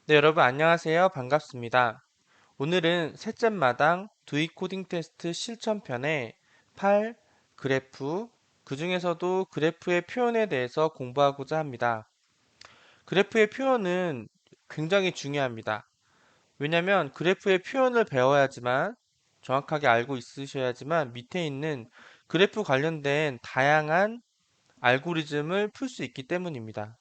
네, 여러분 안녕하세요. 반갑습니다. 오늘은 셋째 마당 두이 코딩 테스트 실전편의 8 그래프, 그 중에서도 그래프의 표현에 대해서 공부하고자 합니다. 그래프의 표현은 굉장히 중요합니다. 왜냐하면 그래프의 표현을 배워야지만 정확하게 알고 있으셔야지만 밑에 있는 그래프 관련된 다양한 알고리즘을 풀 수 있기 때문입니다.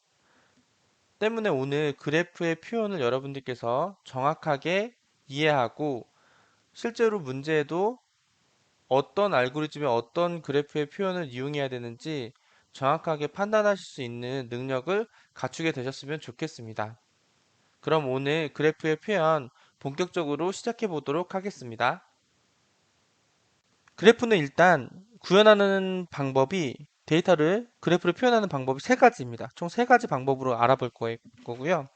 때문에 오늘 그래프의 표현을 여러분들께서 정확하게 이해하고 실제로 문제에도 어떤 알고리즘의 어떤 그래프의 표현을 이용해야 되는지 정확하게 판단하실 수 있는 능력을 갖추게 되셨으면 좋겠습니다. 그럼 오늘 그래프의 표현 본격적으로 시작해 보도록 하겠습니다. 그래프는 일단 구현하는 방법이 데이터를 그래프를 표현하는 방법이 세 가지입니다. 총 세 가지 방법으로 알아볼 거고요.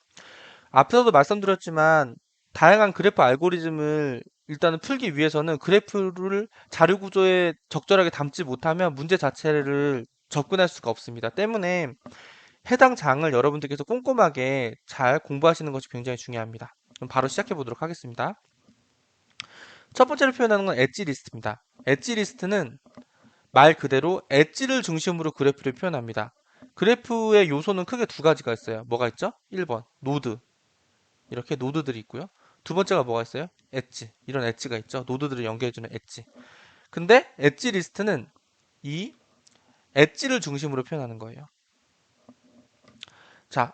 앞서도 말씀드렸지만 다양한 그래프 알고리즘을 일단은 풀기 위해서는 그래프를 자료 구조에 적절하게 담지 못하면 문제 자체를 접근할 수가 없습니다. 때문에 해당 장을 여러분들께서 꼼꼼하게 잘 공부하시는 것이 굉장히 중요합니다. 그럼 바로 시작해 보도록 하겠습니다. 첫 번째로 표현하는 건 엣지 리스트입니다. 엣지 리스트는 말 그대로 엣지를 중심으로 그래프를 표현합니다. 그래프의 요소는 크게 두 가지가 있어요. 뭐가 있죠? 1번 노드, 이렇게 노드들이 있고요. 두 번째가 뭐가 있어요? 엣지. 이런 엣지가 있죠. 노드들을 연결해주는 엣지. 근데 엣지 리스트는 이 엣지를 중심으로 표현하는 거예요. 자,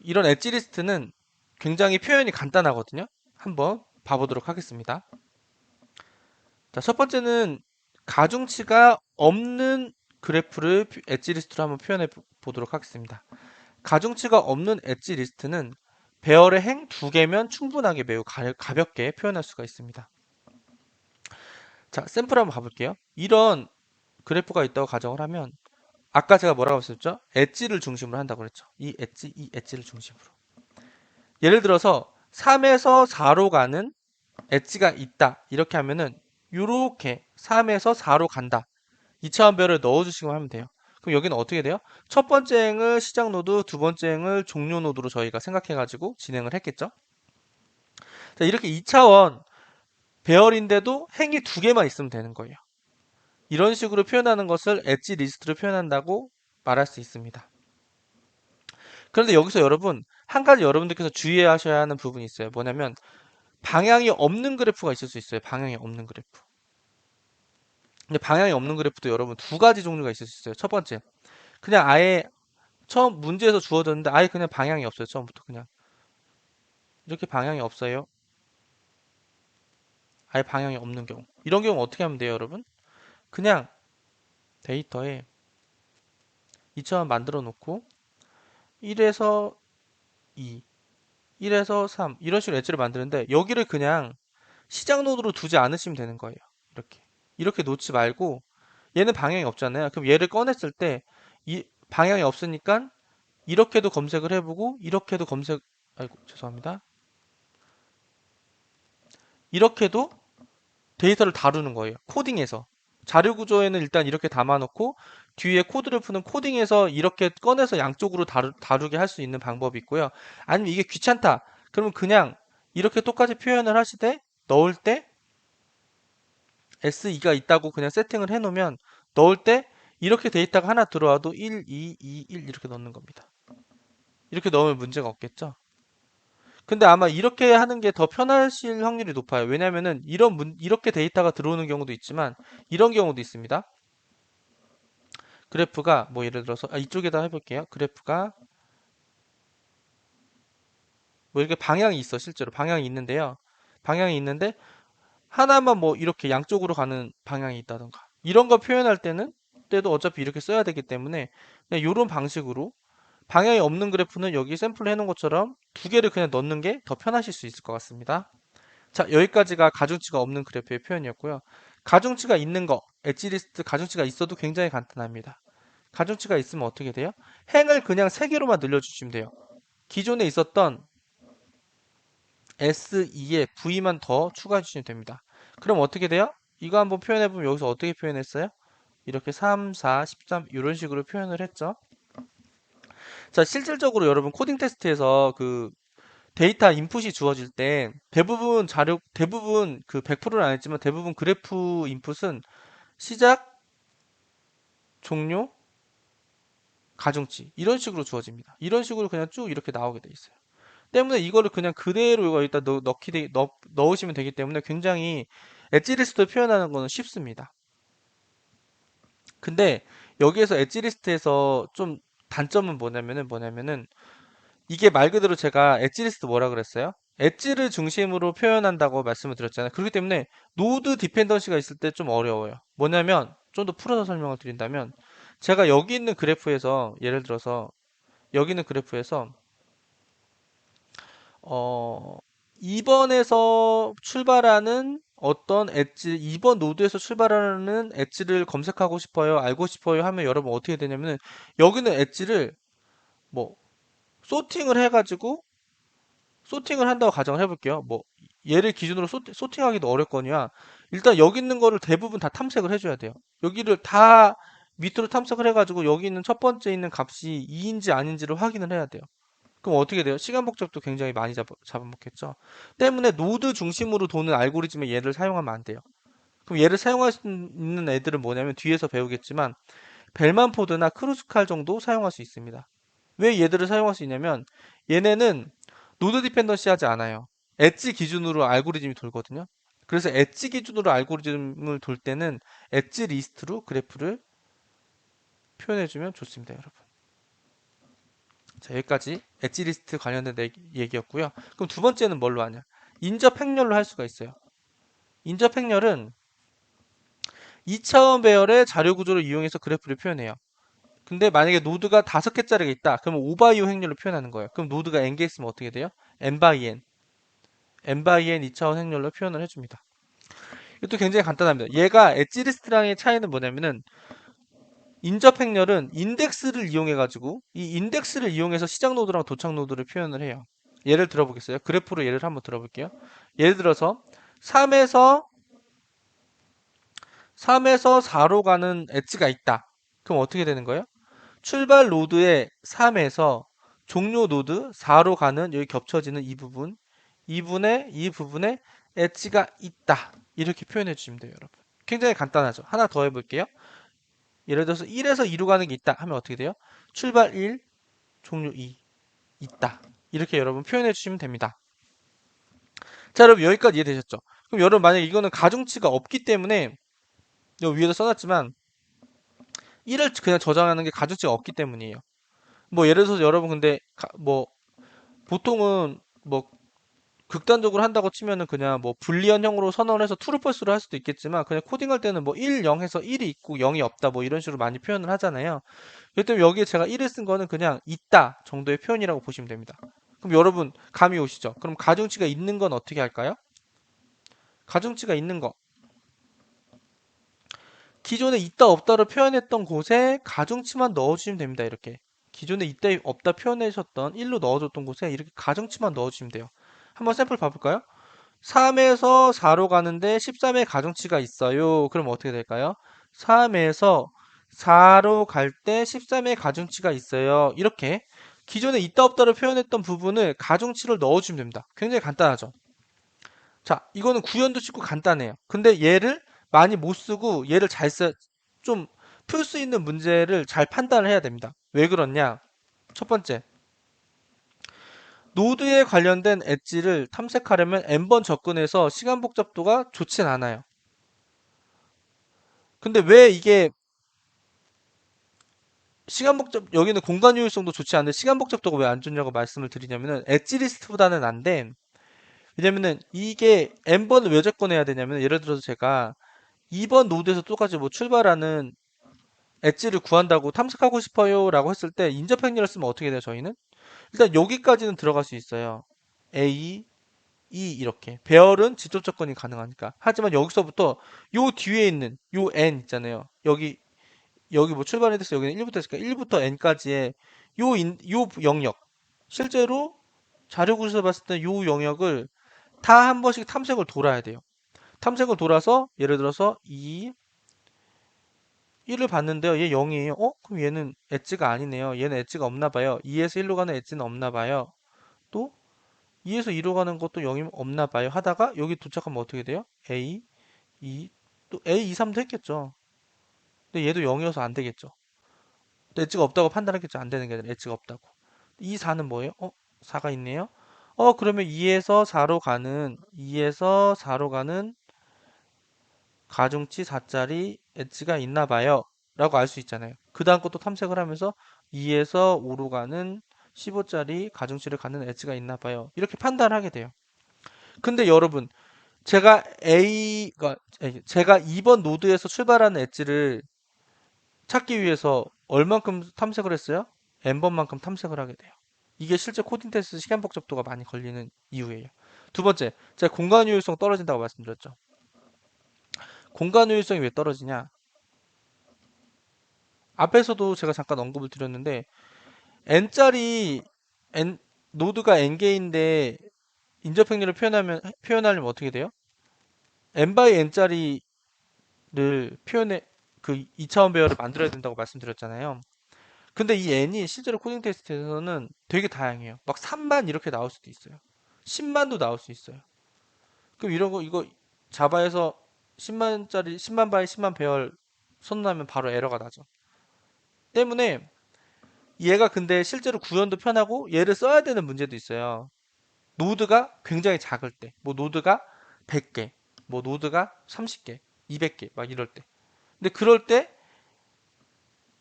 이런 엣지 리스트는 굉장히 표현이 간단하거든요. 한번 봐보도록 하겠습니다. 자, 첫 번째는 가중치가 없는 그래프를 엣지 리스트로 한번 표현해 보도록 하겠습니다. 가중치가 없는 엣지 리스트는 배열의 행 두 개면 충분하게 매우 가볍게 표현할 수가 있습니다. 자, 샘플 한번 가볼게요. 이런 그래프가 있다고 가정을 하면 아까 제가 뭐라고 했었죠? 엣지를 중심으로 한다고 그랬죠. 이 엣지를 중심으로. 예를 들어서 3에서 4로 가는 엣지가 있다. 이렇게 하면은 이렇게 3에서 4로 간다. 2차원 별을 넣어주시고 하면 돼요. 그럼 여기는 어떻게 돼요? 첫 번째 행을 시작 노드, 두 번째 행을 종료 노드로 저희가 생각해가지고 진행을 했겠죠? 자, 이렇게 2차원 배열인데도 행이 두 개만 있으면 되는 거예요. 이런 식으로 표현하는 것을 엣지 리스트로 표현한다고 말할 수 있습니다. 그런데 여기서 여러분, 한 가지 여러분들께서 주의하셔야 하는 부분이 있어요. 뭐냐면, 방향이 없는 그래프가 있을 수 있어요. 방향이 없는 그래프. 근데 방향이 없는 그래프도 여러분 두 가지 종류가 있을 수 있어요. 첫 번째, 그냥 아예 처음 문제에서 주어졌는데 아예 그냥 방향이 없어요. 처음부터 그냥. 이렇게 방향이 없어요. 아예 방향이 없는 경우. 이런 경우 어떻게 하면 돼요, 여러분? 그냥 데이터에 2차원 만들어 놓고 1에서 2, 1에서 3 이런 식으로 엣지를 만드는데 여기를 그냥 시작 노드로 두지 않으시면 되는 거예요. 이렇게 놓지 말고 얘는 방향이 없잖아요. 그럼 얘를 꺼냈을 때 이 방향이 없으니까 이렇게도 검색을 해보고 이렇게도 검색 아이고 죄송합니다. 이렇게도 데이터를 다루는 거예요. 코딩에서. 자료 구조에는 일단 이렇게 담아놓고 뒤에 코드를 푸는 코딩에서 이렇게 꺼내서 양쪽으로 다루게 할 수 있는 방법이 있고요. 아니면 이게 귀찮다. 그러면 그냥 이렇게 똑같이 표현을 하시되 넣을 때 SE가 있다고 그냥 세팅을 해놓으면 넣을 때 이렇게 데이터가 하나 들어와도 1, 2, 2, 1 이렇게 넣는 겁니다. 이렇게 넣으면 문제가 없겠죠? 근데 아마 이렇게 하는 게 더 편하실 확률이 높아요. 왜냐면은 이렇게 데이터가 들어오는 경우도 있지만 이런 경우도 있습니다. 그래프가 뭐 예를 들어서 이쪽에다 해볼게요. 그래프가 뭐 이렇게 방향이 있어. 실제로 방향이 있는데요. 방향이 있는데 하나만 뭐 이렇게 양쪽으로 가는 방향이 있다던가 이런 거 표현할 때도 어차피 이렇게 써야 되기 때문에 그냥 이런 방식으로 방향이 없는 그래프는 여기 샘플 해놓은 것처럼 두 개를 그냥 넣는 게 더 편하실 수 있을 것 같습니다. 자, 여기까지가 가중치가 없는 그래프의 표현이었고요. 가중치가 있는 거, 엣지리스트 가중치가 있어도 굉장히 간단합니다. 가중치가 있으면 어떻게 돼요? 행을 그냥 3개로만 늘려주시면 돼요. 기존에 있었던 S2에 V만 더 추가해 주시면 됩니다. 그럼 어떻게 돼요? 이거 한번 표현해보면 여기서 어떻게 표현했어요? 이렇게 3, 4, 13 이런 식으로 표현을 했죠. 자, 실질적으로 여러분 코딩 테스트에서 데이터 인풋이 주어질 때 대부분 그 100%는 아니지만 대부분 그래프 인풋은 시작, 종료, 가중치 이런 식으로 주어집니다. 이런 식으로 그냥 쭉 이렇게 나오게 돼 있어요. 때문에 이거를 그냥 그대로 여기다 넣으시면 되기 때문에 굉장히 엣지 리스트를 표현하는 거는 쉽습니다. 근데 여기에서 엣지 리스트에서 좀 단점은 뭐냐면은 이게 말 그대로 제가 엣지 리스트 뭐라 그랬어요? 엣지를 중심으로 표현한다고 말씀을 드렸잖아요. 그렇기 때문에 노드 디펜던시가 있을 때 좀 어려워요. 뭐냐면 좀 더 풀어서 설명을 드린다면 제가 여기 있는 그래프에서 예를 들어서 여기 있는 그래프에서 어 2번에서 출발하는 어떤 엣지 2번 노드에서 출발하는 엣지를 검색하고 싶어요. 알고 싶어요 하면 여러분 어떻게 되냐면은 여기는 엣지를 뭐 소팅을 해가지고 소팅을 한다고 가정을 해볼게요. 뭐 얘를 기준으로 소팅하기도 어렵거니와 일단 여기 있는 거를 대부분 다 탐색을 해줘야 돼요. 여기를 다 밑으로 탐색을 해가지고 여기 있는 첫 번째 있는 값이 2인지 아닌지를 확인을 해야 돼요. 그럼 어떻게 돼요? 시간 복잡도 굉장히 많이 잡아먹겠죠. 때문에 노드 중심으로 도는 알고리즘의 얘를 사용하면 안 돼요. 그럼 얘를 사용할 수 있는 애들은 뭐냐면 뒤에서 배우겠지만 벨만 포드나 크루스칼 정도 사용할 수 있습니다. 왜 얘들을 사용할 수 있냐면 얘네는 노드 디펜던시 하지 않아요. 엣지 기준으로 알고리즘이 돌거든요. 그래서 엣지 기준으로 알고리즘을 돌 때는 엣지 리스트로 그래프를 표현해주면 좋습니다, 여러분. 자, 여기까지 엣지 리스트 관련된 얘기였고요. 그럼 두 번째는 뭘로 하냐? 인접 행렬로 할 수가 있어요. 인접 행렬은 2차원 배열의 자료 구조를 이용해서 그래프를 표현해요. 근데 만약에 노드가 5개짜리가 있다. 그러면 5바이오 행렬로 표현하는 거예요. 그럼 노드가 n개 있으면 어떻게 돼요? n 바이 n. n 바이 n 2차원 행렬로 표현을 해줍니다. 이것도 굉장히 간단합니다. 얘가 엣지 리스트랑의 차이는 뭐냐면은 인접 행렬은 인덱스를 이용해 가지고 이 인덱스를 이용해서 시작 노드랑 도착 노드를 표현을 해요. 예를 들어보겠어요. 그래프로 예를 한번 들어볼게요. 예를 들어서 3에서 3에서 4로 가는 엣지가 있다. 그럼 어떻게 되는 거예요? 출발 노드의 3에서 종료 노드 4로 가는 여기 겹쳐지는 이 부분에 엣지가 있다. 이렇게 표현해 주시면 돼요, 여러분. 굉장히 간단하죠. 하나 더 해볼게요. 예를 들어서 1에서 2로 가는 게 있다 하면 어떻게 돼요? 출발 1, 종료 2, 있다. 이렇게 여러분 표현해 주시면 됩니다. 자, 여러분 여기까지 이해되셨죠? 그럼 여러분 만약에 이거는 가중치가 없기 때문에 여기 위에도 써놨지만 1을 그냥 저장하는 게 가중치가 없기 때문이에요. 뭐 예를 들어서 여러분 근데 뭐 보통은 뭐 극단적으로 한다고 치면은 그냥 뭐 불리언형으로 선언을 해서 트루펄스로 할 수도 있겠지만 그냥 코딩할 때는 뭐 1, 0 해서 1이 있고 0이 없다 뭐 이런 식으로 많이 표현을 하잖아요. 그렇기 때문에 여기에 제가 1을 쓴 거는 그냥 있다 정도의 표현이라고 보시면 됩니다. 그럼 여러분 감이 오시죠? 그럼 가중치가 있는 건 어떻게 할까요? 가중치가 있는 거. 기존에 있다 없다로 표현했던 곳에 가중치만 넣어주시면 됩니다. 이렇게. 기존에 있다 없다 표현하셨던 1로 넣어줬던 곳에 이렇게 가중치만 넣어주시면 돼요. 한번 샘플 봐볼까요? 3에서 4로 가는데 13의 가중치가 있어요. 그럼 어떻게 될까요? 3에서 4로 갈 때 13의 가중치가 있어요. 이렇게 기존에 있다 없다로 표현했던 부분을 가중치를 넣어주면 됩니다. 굉장히 간단하죠. 자, 이거는 구현도 쉽고 간단해요. 근데 얘를 많이 못 쓰고 얘를 좀 풀 수 있는 문제를 잘 판단을 해야 됩니다. 왜 그러냐? 첫 번째, 노드에 관련된 엣지를 탐색하려면 n번 접근해서 시간 복잡도가 좋진 않아요. 근데 왜 이게 여기는 공간 효율성도 좋지 않은데 시간 복잡도가 왜 안 좋냐고 말씀을 드리냐면은 엣지 리스트보다는 안 돼. 왜냐면은 이게 n번을 왜 접근해야 되냐면 예를 들어서 제가 2번 노드에서 똑같이 뭐 출발하는 엣지를 구한다고 탐색하고 싶어요 라고 했을 때 인접 행렬을 쓰면 어떻게 돼요 저희는? 일단 여기까지는 들어갈 수 있어요. A, E 이렇게 배열은 직접 접근이 가능하니까. 하지만 여기서부터 요 뒤에 있는 요 N 있잖아요. 여기 뭐 출발이 됐어 여기는 1부터 했으니까 1부터 N까지의 요 영역 실제로 자료 구조에서 봤을 때 요 영역을 다 한 번씩 탐색을 돌아야 돼요. 탐색을 돌아서 예를 들어서 1을 봤는데요. 얘 0이에요. 그럼 얘는 엣지가 아니네요. 얘는 엣지가 없나 봐요. 2에서 1로 가는 엣지는 없나 봐요. 또 2에서 2로 가는 것도 0이 없나 봐요. 하다가 여기 도착하면 어떻게 돼요? A, 2, 또 A, 2, 3도 했겠죠. 근데 얘도 0이어서 안 되겠죠. 엣지가 없다고 판단했겠죠. 안 되는 게 아니라 엣지가 없다고. 2, 4는 뭐예요? 4가 있네요. 그러면 2에서 4로 가는, 2에서 4로 가는 가중치 4짜리 엣지가 있나 봐요. 라고 알 수 있잖아요. 그 다음 것도 탐색을 하면서 2에서 5로 가는 15짜리 가중치를 갖는 엣지가 있나 봐요. 이렇게 판단하게 돼요. 근데 여러분, 제가 2번 노드에서 출발하는 엣지를 찾기 위해서 얼만큼 탐색을 했어요? n번만큼 탐색을 하게 돼요. 이게 실제 코딩 테스트 시간 복잡도가 많이 걸리는 이유예요. 두 번째, 제가 공간 효율성 떨어진다고 말씀드렸죠. 공간 효율성이 왜 떨어지냐? 앞에서도 제가 잠깐 언급을 드렸는데 n짜리 n 노드가 n개인데 인접행렬을 표현하려면 어떻게 돼요? n by n짜리를 표현해 그 2차원 배열을 만들어야 된다고 말씀드렸잖아요. 근데 이 n이 실제로 코딩 테스트에서는 되게 다양해요. 막 3만 이렇게 나올 수도 있어요. 10만도 나올 수 있어요. 그럼 이런 거 이거 자바에서 10만 바이 10만 배열 선언하면 바로 에러가 나죠. 때문에 얘가 근데 실제로 구현도 편하고 얘를 써야 되는 문제도 있어요. 노드가 굉장히 작을 때, 뭐 노드가 100개, 뭐 노드가 30개, 200개 막 이럴 때. 근데 그럴 때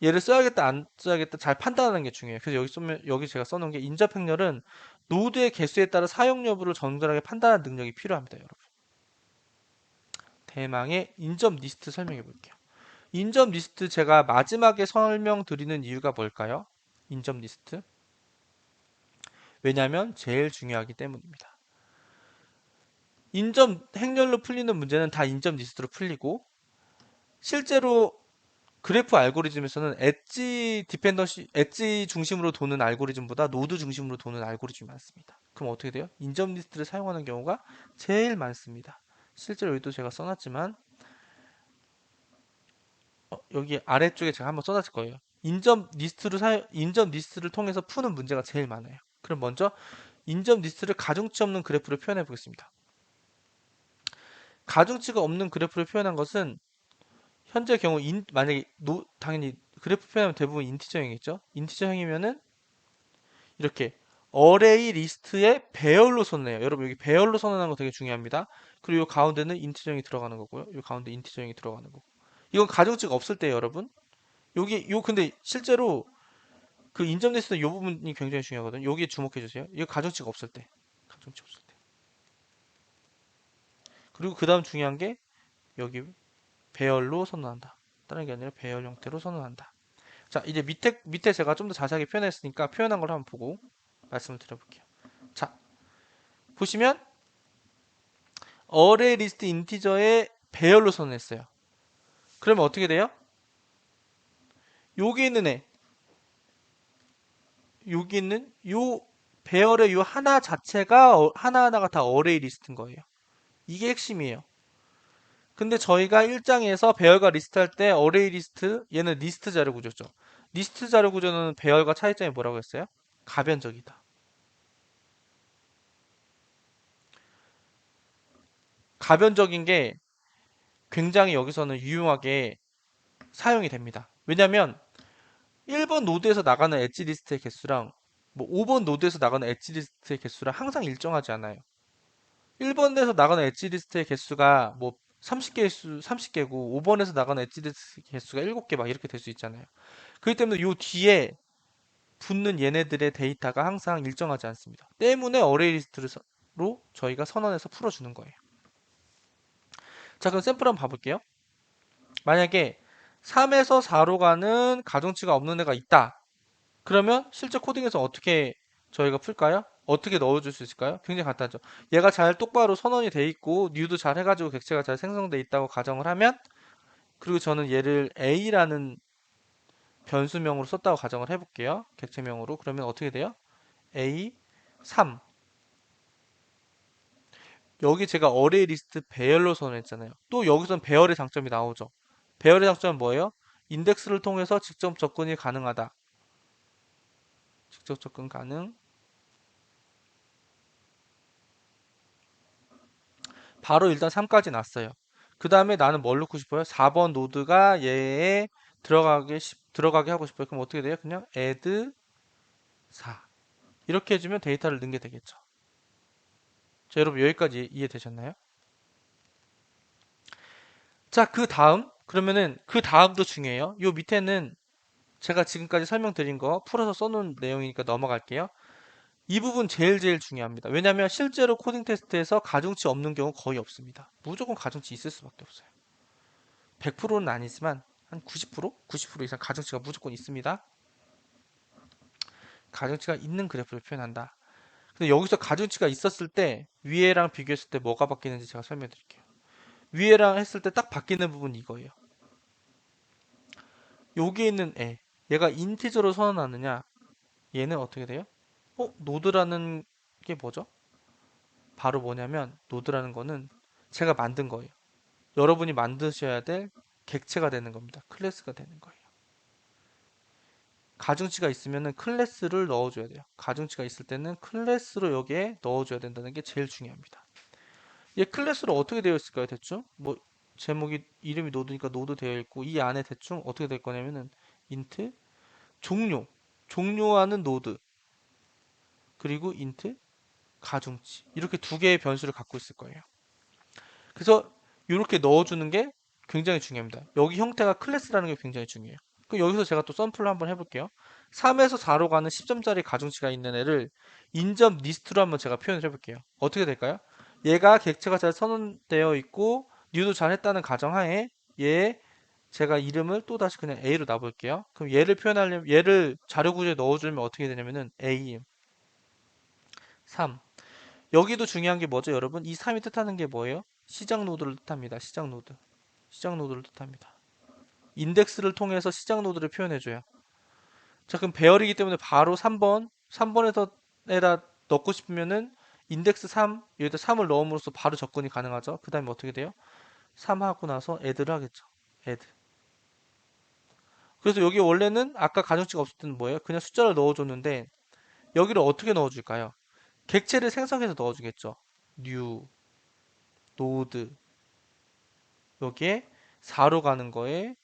얘를 써야겠다 안 써야겠다 잘 판단하는 게 중요해요. 그래서 여기 제가 써놓은 게 인접 행렬은 노드의 개수에 따라 사용 여부를 정확하게 판단하는 능력이 필요합니다, 여러분. 대망의 인접 리스트 설명해 볼게요. 인접 리스트 제가 마지막에 설명드리는 이유가 뭘까요? 인접 리스트. 왜냐하면 제일 중요하기 때문입니다. 인접 행렬로 풀리는 문제는 다 인접 리스트로 풀리고 실제로 그래프 알고리즘에서는 엣지 중심으로 도는 알고리즘보다 노드 중심으로 도는 알고리즘이 많습니다. 그럼 어떻게 돼요? 인접 리스트를 사용하는 경우가 제일 많습니다. 실제로 여기도 제가 써놨지만 여기 아래쪽에 제가 한번 써놨을 거예요. 인접 리스트를 통해서 푸는 문제가 제일 많아요. 그럼 먼저 인접 리스트를 가중치 없는 그래프로 표현해 보겠습니다. 가중치가 없는 그래프를 표현한 것은 현재 경우 만약에 당연히 그래프 표현하면 대부분 인티저형이겠죠. 인티저형이면은 이렇게 어레이 리스트의 배열로 선언해요. 여러분 여기 배열로 선언하는 거 되게 중요합니다. 그리고 이 가운데는 인티저형이 들어가는 거고요. 이 가운데 인티저형이 들어가는 거고. 이건 가중치가 없을 때요, 여러분. 근데 실제로 그 인접 리스트는 이 부분이 굉장히 중요하거든요. 여기에 주목해 주세요. 이거 가중치가 없을 때. 가중치 없을 때. 그리고 그 다음 중요한 게 여기 배열로 선언한다. 다른 게 아니라 배열 형태로 선언한다. 자, 이제 밑에 제가 좀 더 자세하게 표현했으니까 표현한 걸 한번 보고 말씀을 드려볼게요. 자, 보시면 어레이 리스트 인티저의 배열로 선언했어요. 그러면 어떻게 돼요? 여기 있는 여기 있는 요 배열의 요 하나 자체가 하나하나가 다 어레이 리스트인 거예요. 이게 핵심이에요. 근데 저희가 1장에서 배열과 리스트 할 때 어레이 리스트, 얘는 리스트 자료 구조죠. 리스트 자료 구조는 배열과 차이점이 뭐라고 했어요? 가변적이다. 가변적인 게 굉장히 여기서는 유용하게 사용이 됩니다. 왜냐면 1번 노드에서 나가는 엣지 리스트의 개수랑 뭐 5번 노드에서 나가는 엣지 리스트의 개수랑 항상 일정하지 않아요. 1번에서 나가는 엣지 리스트의 개수가 뭐 30개고 5번에서 나가는 엣지 리스트 개수가 7개 막 이렇게 될 수 있잖아요. 그렇기 때문에 요 뒤에 붙는 얘네들의 데이터가 항상 일정하지 않습니다. 때문에 어레이 리스트로 저희가 선언해서 풀어주는 거예요. 자, 그럼 샘플 한번 봐볼게요. 만약에 3에서 4로 가는 가중치가 없는 애가 있다. 그러면 실제 코딩에서 어떻게 저희가 풀까요? 어떻게 넣어줄 수 있을까요? 굉장히 간단하죠. 얘가 잘 똑바로 선언이 돼 있고 뉴도 잘 해가지고 객체가 잘 생성돼 있다고 가정을 하면 그리고 저는 얘를 A라는 변수명으로 썼다고 가정을 해볼게요. 객체명으로. 그러면 어떻게 돼요? A 3 여기 제가 어레이 리스트 배열로 선언했잖아요. 또 여기선 배열의 장점이 나오죠. 배열의 장점은 뭐예요? 인덱스를 통해서 직접 접근이 가능하다. 직접 접근 가능. 바로 일단 3까지 놨어요. 그 다음에 나는 뭘 넣고 싶어요? 4번 노드가 얘에 들어가게 하고 싶어요. 그럼 어떻게 돼요? 그냥 add 4 이렇게 해주면 데이터를 넣는 게 되겠죠. 자, 여러분 여기까지 이해되셨나요? 자, 그 다음 그러면은 그 다음도 중요해요. 요 밑에는 제가 지금까지 설명드린 거 풀어서 써놓은 내용이니까 넘어갈게요. 이 부분 제일 중요합니다. 왜냐하면 실제로 코딩 테스트에서 가중치 없는 경우 거의 없습니다. 무조건 가중치 있을 수밖에 없어요. 100%는 아니지만 한 90%? 90% 이상 가중치가 무조건 있습니다. 가중치가 있는 그래프를 표현한다. 근데 여기서 가중치가 있었을 때 위에랑 비교했을 때 뭐가 바뀌는지 제가 설명해 드릴게요. 위에랑 했을 때 딱 바뀌는 부분이 이거예요. 여기에 있는 애, 얘가 인티저로 선언하느냐, 얘는 어떻게 돼요? 노드라는 게 뭐죠? 바로 뭐냐면 노드라는 거는 제가 만든 거예요. 여러분이 만드셔야 될 객체가 되는 겁니다. 클래스가 되는 거예요. 가중치가 있으면 클래스를 넣어줘야 돼요. 가중치가 있을 때는 클래스로 여기에 넣어줘야 된다는 게 제일 중요합니다. 얘 클래스로 어떻게 되어 있을까요? 대충 뭐 제목이 이름이 노드니까 노드 되어 있고 이 안에 대충 어떻게 될 거냐면은 인트 종료 종료하는 노드 그리고 인트 가중치 이렇게 두 개의 변수를 갖고 있을 거예요. 그래서 이렇게 넣어주는 게 굉장히 중요합니다. 여기 형태가 클래스라는 게 굉장히 중요해요. 그럼 여기서 제가 또 썸플로 한번 해볼게요. 3에서 4로 가는 10점짜리 가중치가 있는 애를 인점 리스트로 한번 제가 표현을 해볼게요. 어떻게 될까요? 얘가 객체가 잘 선언되어 있고 뉴도 잘 했다는 가정하에 얘 제가 이름을 또 다시 그냥 A로 놔볼게요. 그럼 얘를 표현하려면 얘를 자료 구조에 넣어주면 어떻게 되냐면은 A 3 여기도 중요한 게 뭐죠, 여러분? 이 3이 뜻하는 게 뭐예요? 시작 노드를 뜻합니다. 시작 노드. 시작 노드를 뜻합니다. 인덱스를 통해서 시작 노드를 표현해줘요. 자, 그럼 배열이기 때문에 바로 3번에서 에다 넣고 싶으면은 인덱스 3, 여기다 3을 넣음으로써 바로 접근이 가능하죠. 그 다음에 어떻게 돼요? 3 하고 나서 add를 하겠죠. add. 그래서 여기 원래는 아까 가정치가 없을 때는 뭐예요? 그냥 숫자를 넣어줬는데 여기를 어떻게 넣어줄까요? 객체를 생성해서 넣어주겠죠. new, node 여기에 4로 가는 거에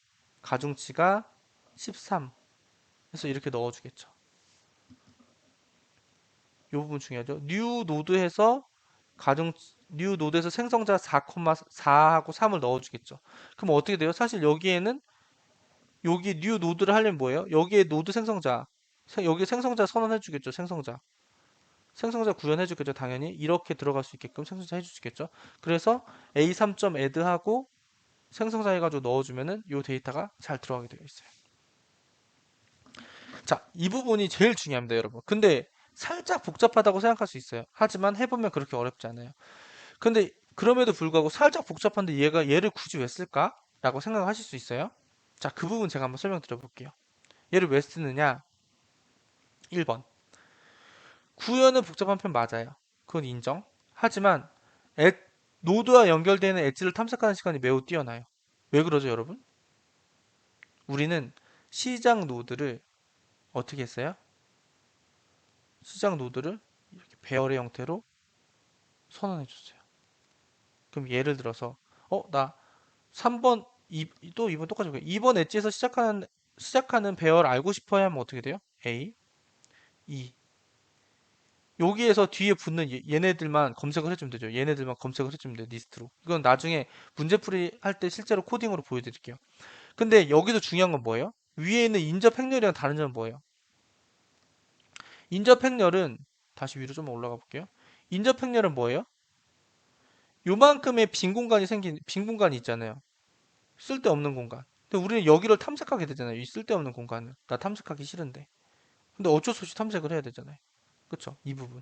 가중치가 13 해서 이렇게 넣어주겠죠. 이 부분 중요하죠. new node에서 new node에서 생성자 4,4하고 3을 넣어주겠죠. 그럼 어떻게 돼요? 사실 여기에는 여기 new node를 하려면 뭐예요? 여기에 노드 생성자 여기 생성자 선언해주겠죠. 생성자 구현해주겠죠. 당연히 이렇게 들어갈 수 있게끔 생성자 해주시겠죠. 그래서 a3.add 하고 생성자 해가지고 넣어주면은 이 데이터가 잘 들어가게 되어 있어요. 자, 이 부분이 제일 중요합니다, 여러분. 근데 살짝 복잡하다고 생각할 수 있어요. 하지만 해보면 그렇게 어렵지 않아요. 근데 그럼에도 불구하고 살짝 복잡한데 얘를 굳이 왜 쓸까? 라고 생각하실 수 있어요. 자, 그 부분 제가 한번 설명드려 볼게요. 얘를 왜 쓰느냐? 1번. 구현은 복잡한 편 맞아요. 그건 인정. 하지만 엣- 노드와 연결되는 엣지를 탐색하는 시간이 매우 뛰어나요. 왜 그러죠, 여러분? 우리는 시작 노드를 어떻게 했어요? 시작 노드를 이렇게 배열의 형태로 선언해 줬어요. 그럼 예를 들어서 나 3번 또 2번 똑같이 볼게요. 2번 엣지에서 시작하는 배열 알고 싶어야 하면 어떻게 돼요? A, E. 여기에서 뒤에 붙는 얘네들만 검색을 해주면 되죠. 얘네들만 검색을 해주면 돼요. 리스트로. 이건 나중에 문제풀이 할 때 실제로 코딩으로 보여드릴게요. 근데 여기서 중요한 건 뭐예요? 위에 있는 인접 행렬이랑 다른 점은 뭐예요? 인접 행렬은 다시 위로 좀 올라가 볼게요. 인접 행렬은 뭐예요? 요만큼의 빈 공간이 있잖아요. 쓸데없는 공간. 근데 우리는 여기를 탐색하게 되잖아요. 이 쓸데없는 공간을. 나 탐색하기 싫은데. 근데 어쩔 수 없이 탐색을 해야 되잖아요. 그쵸? 이 부분.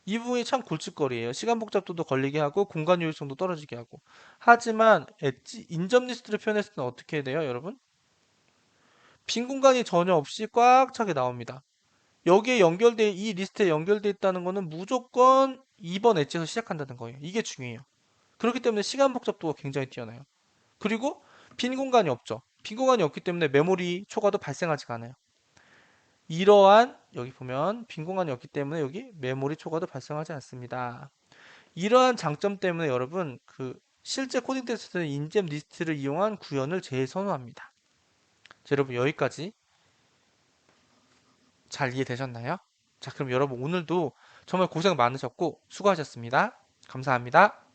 이 부분이 참 골칫거리예요. 시간 복잡도도 걸리게 하고 공간 효율성도 떨어지게 하고. 하지만 엣지 인접 리스트를 표현했을 때는 어떻게 돼요, 여러분? 빈 공간이 전혀 없이 꽉 차게 나옵니다. 여기에 이 리스트에 연결돼 있다는 거는 무조건 2번 엣지에서 시작한다는 거예요. 이게 중요해요. 그렇기 때문에 시간 복잡도가 굉장히 뛰어나요. 그리고 빈 공간이 없죠. 빈 공간이 없기 때문에 메모리 초과도 발생하지가 않아요. 이러한 여기 보면 빈 공간이 없기 때문에 여기 메모리 초과도 발생하지 않습니다. 이러한 장점 때문에 여러분 실제 코딩 테스트는 인젝 리스트를 이용한 구현을 제일 선호합니다. 자, 여러분 여기까지 잘 이해되셨나요? 자, 그럼 여러분 오늘도 정말 고생 많으셨고 수고하셨습니다. 감사합니다.